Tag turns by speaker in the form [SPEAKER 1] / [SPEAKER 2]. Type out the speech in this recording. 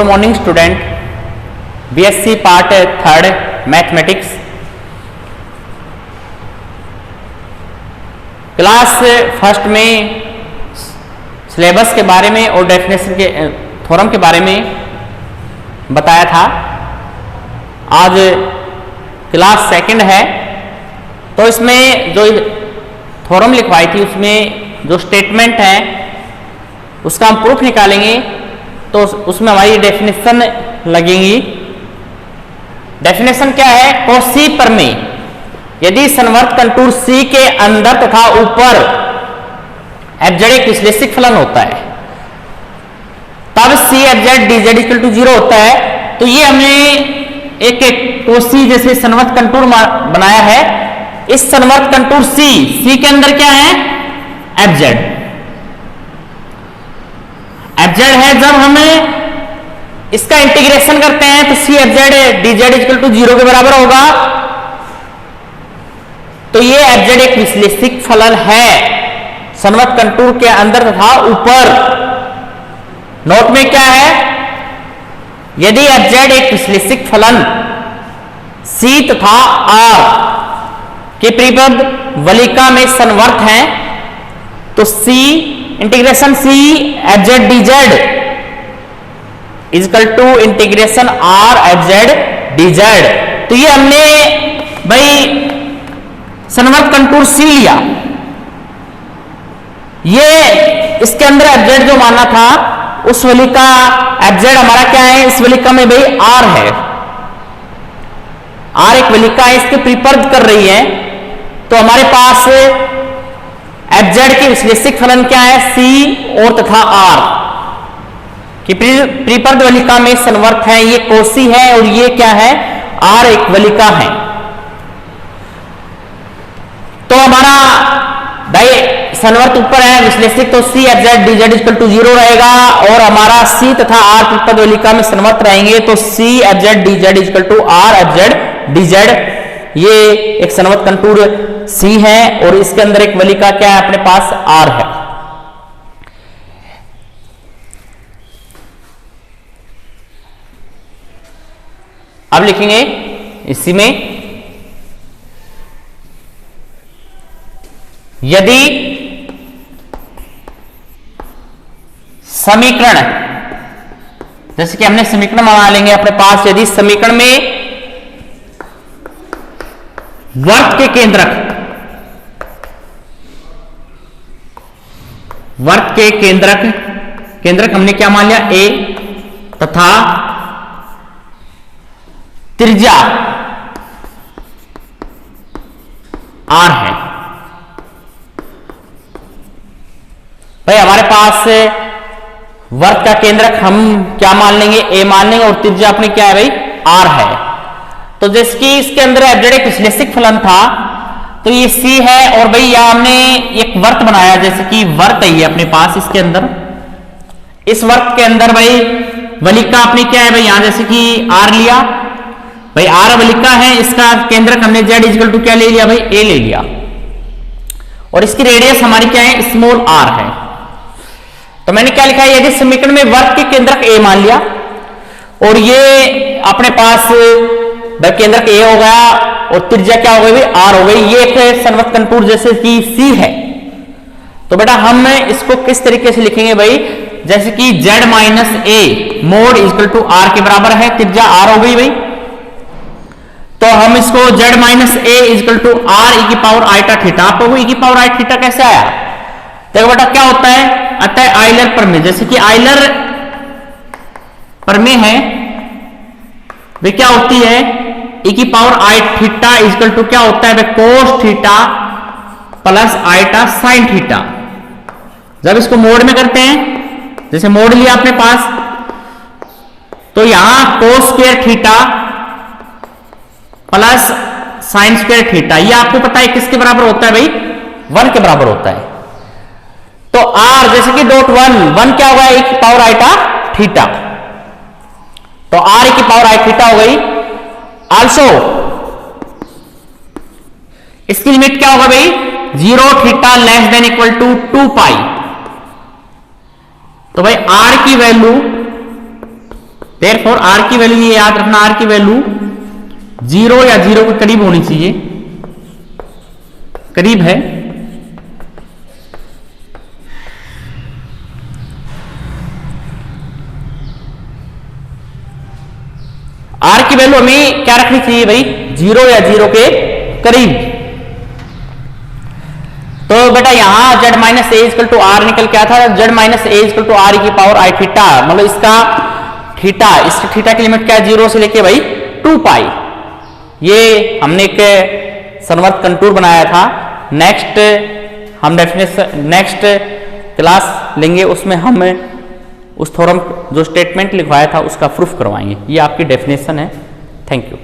[SPEAKER 1] Good morning student, BSc part 3 mathematics class first में syllabus के बारे में और डेफिनेशन के थ्योरम के बारे में बताया था। आज क्लास सेकंड है, तो इसमें जो थ्योरम लिखवाई थी उसमें जो स्टेटमेंट है उसका हम प्रूफ निकालेंगे, तो उसमें हमारी डेफिनेशन लगेंगी। डेफिनेशन क्या है? कॉची प्रमेय, यदि संवर्त कंटूर C के अंदर तथा ऊपर fz एक विश्लेषिक फलन होता है तब C fz dz equal to 0 होता है। तो ये हमने एक कॉची जैसे संवर्त कंटूर बनाया है। इस संवर्त कंटूर C के अंदर क्या है? fz है। जब हमें इसका इंटीग्रेशन करते हैं तो C fz dz equal to 0 के बराबर होगा। तो ये fz एक विश्लेषिक फलन है संवर्त कंटूर के अंदर तथा ऊपर। नोट में क्या है? यदि fz एक विश्लेषिक फलन C तथा R के परिबद्ध वलिका में संवर्त है तो C integration C fz dz equal to integration R fz dz। तो ये हमने भाई संवर्त कंटूर C लिया, ये इसके अंदर fz जो माना था उस वलिका fz हमारा क्या है? इस वलिका में भाई R है, R एक वलिका है, इसके परिपर्ध कर रही है। तो हमारे पास fz की विश्लेषिक फलन क्या है? C और तथा R की परिपर्ध वलिका में संवर्त है। ये कॉची है और ये क्या है? R एक वलिका है। तो हमारा भाई संवर्त ऊपर है विश्लेषिक, तो C fz dz equal to 0 रहेगा और हमारा C तथा R परिपर्ध वलिका में संवर्त रहेंगे तो C fz dz equal to R fz dz। ये एक संवर्त कंटूर C है और इसके अंदर एक वलिका क्या है? अपने पास R है। अब लिखेंगे इसी में, यदि समीकरण, जैसे कि हमने समीकरण बना लेंगे अपने पास, यदि समीकरण में वर्त के केंद्रक हमने क्या मान लिया? A तथा त्रिज्या R है। भाई हमारे पास वर्त का केंद्रक हम क्या मान लेंगे? A मान लेंगे और त्रिज्या अपनी क्या है भाई? R है। तो जैसे कि इसके अंदर fz एक विश्लेषिक फलन था तो ये C है और भाई यहां हमने एक वर्त बनाया, जैसे कि वर्त है ये अपने पास, इसके अंदर इस वर्त के अंदर भाई वलिका अपनी क्या है भाई? यहां जैसे कि R लिया भाई, R वलिका है, इसका केंद्रक हमने z इक्वल टू क्या ले लिया भाई? A ले लिया और इसकी रेडियस हमारी क्या है? स्मॉल r है। तो मैंने क्या लिखा है? यदि समीकरण में वर्त के केंद्रक A मान लिया और ये अपने पास भाई केंद्रक A हो गया और त्रिज्या क्या हो गई भाई? R हो गई। ये एक संवर्त कंटूर जैसे कि C है। तो बेटा हम इसको किस तरीके से लिखेंगे भाई? जैसे कि z minus a mod equal to R के बराबर है, त्रिज्या R हो गई भाई। तो हम इसको z minus a equal to R e की पावर आइटा थीटा। आपको e की पावर आइटा थीटा कैसे आया? देखो बेटा क्या होता है? अतः आइलर प्रमेय, जैसे कि आइलर प्रमेय है वे क्या होती है? e की power i theta equal to क्या होता है? Cos theta plus iota sine theta. जब इसको मोड में करते हैं, जैसे मोड लिया अपने पास, तो यहां cos square theta plus sine square theta, ये आपको पता है किसके बराबर होता है भाई? 1 के बराबर होता है। तो R जैसे कि डॉट 1 क्या होगा? e की पावर आइटा थीटा, तो R e की पावर आई थीटा हो गई। आल्सो इसकी लिमिट क्या होगा भाई? 0 theta less than equal to 2 pi. तो भाई R की वैल्यू देयरफॉर आर की वैल्यू, ये याद रखना, आर की वैल्यू 0 या 0 के करीब होनी चाहिए, करीब है। आर की वैल्यू हमें क्या रखनी चाहिए भाई, 0 या 0 के करीब। तो बेटा यहां z minus a equal to R निकल क्या था, z minus a equal to R की पावर आई थीटा, मतलब इसका थीटा, इसकी थीटा की लिमिट क्या है 0 से लेके भाई 2 पाई। ये हमने एक संवर्त कंटूर बनाया था। नेक्स्ट हम डेफिनेशन नेक्स्ट क्लास लेंगे, उसमें हम उस थ्योरम जो स्टेटमेंट लिखवाया था उसका प्रूफ करवाएंगे। ये आपकी डेफिनेशन है। Thank you.